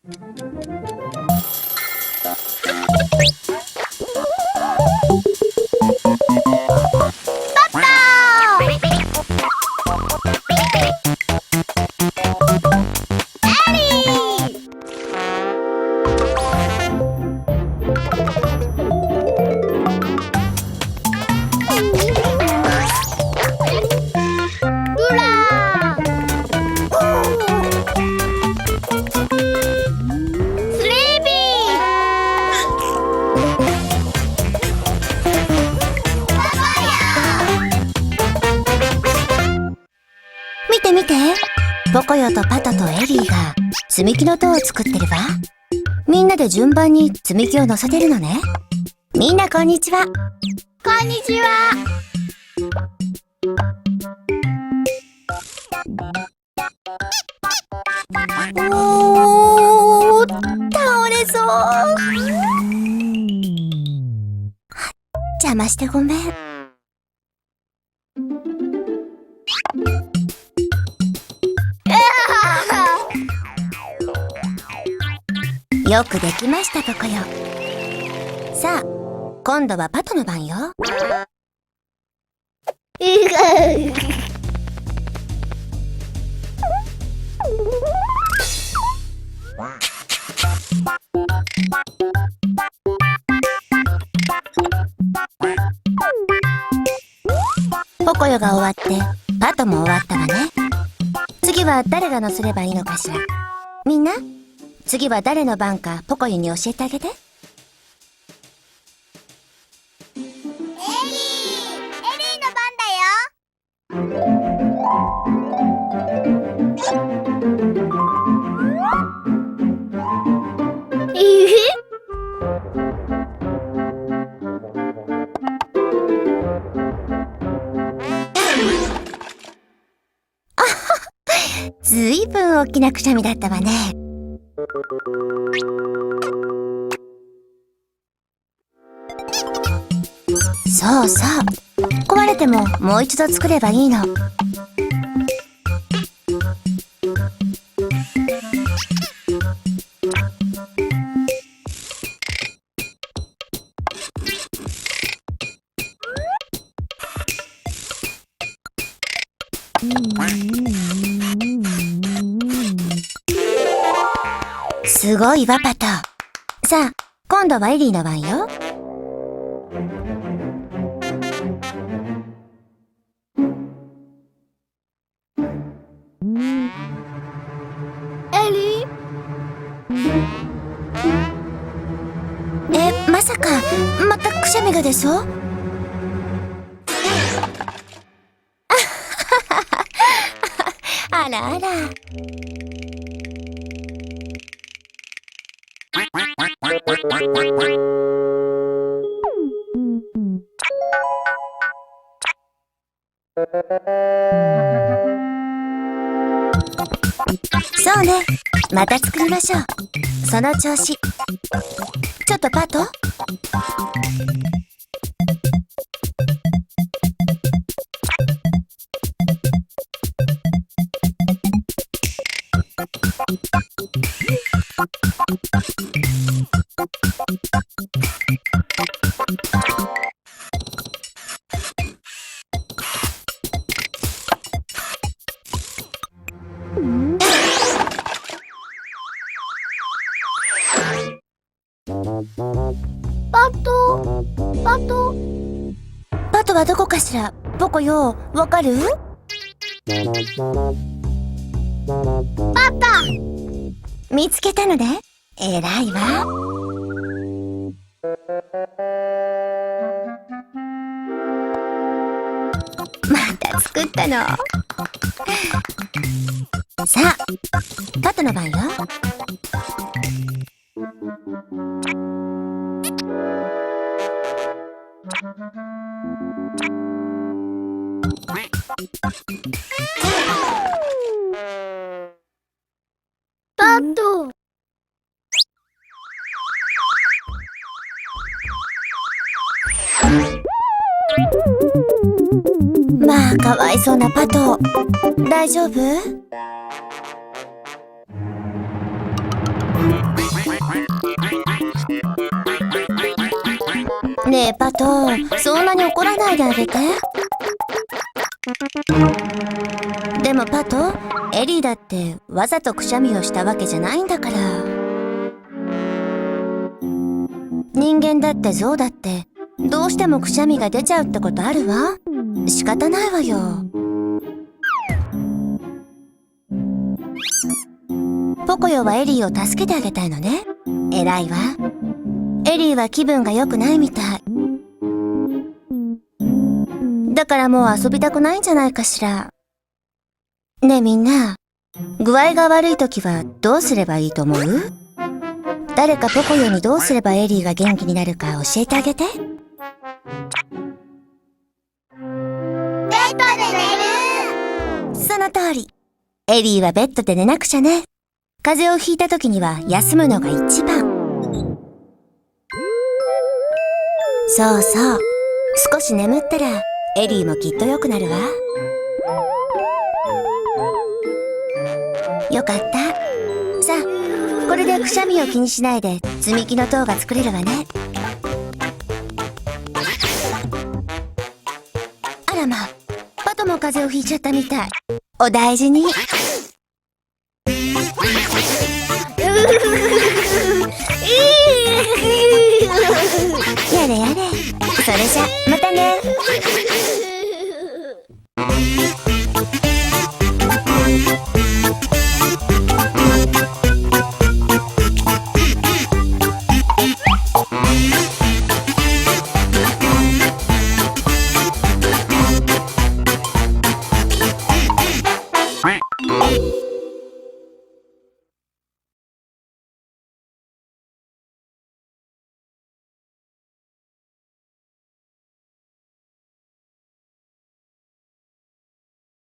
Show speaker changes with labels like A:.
A: 見て、ポコヨとパトとエリーが積み木の塔を作ってるわ。みんなで順番に積み木を乗せてるのね。みんなこんにちは。
B: こんにちは。
A: おー、倒れそう。邪魔してごめん。よくできましたポコヨ。さあ、今度はパトの番よ。ポコヨが終わってパトも終わったわね。次は誰が乗せればいいのかしら。みんな次は誰の番かポコヨに教えてあげて。
B: エリーの番だよ。
A: ずいぶん大きなくしゃみだったわね。そうそう、壊れてももう一度作ればいいの。すごいわパト。さあ、今度はエリーの番よ。
B: エリー？
A: まさかまたくしゃみが出そう？あらあら。そうね、また作りましょう。その調子。ちょっとパト。パトはどこかしら。ポコヨ、わかる？
B: パト！
A: 見つけたのね。えらいわ。また作ったの。さあ、パトの番よ。
B: パト！
A: まあ、かわいそうなパト。大丈夫？ねえ、パト、そんなに怒らないであげて。でもパト、エリーだってわざとくしゃみをしたわけじゃないんだから。人間だって象だってどうしてもくしゃみが出ちゃうってことあるわ。仕方ないわよ。ポコヨはエリーを助けてあげたいのね。偉いわ。エリーは気分が良くないみたい。だからもう遊びたくないんじゃないかしら。ねえみんな、具合が悪い時はどうすればいいと思う？誰かポコヨにどうすればエリーが元気になるか教えてあげて。
B: ベッドで寝る。
A: その通り。エリーはベッドで寝なくちゃね。風邪をひいた時には休むのが一番。そうそう。少し眠ったらエリーもきっと良くなるわ。よかった。さあ、これでくしゃみを気にしないで積み木の塔が作れるわね。あらま、パトも風邪をひいちゃったみたい。お大事に。やれやれ。それじゃ。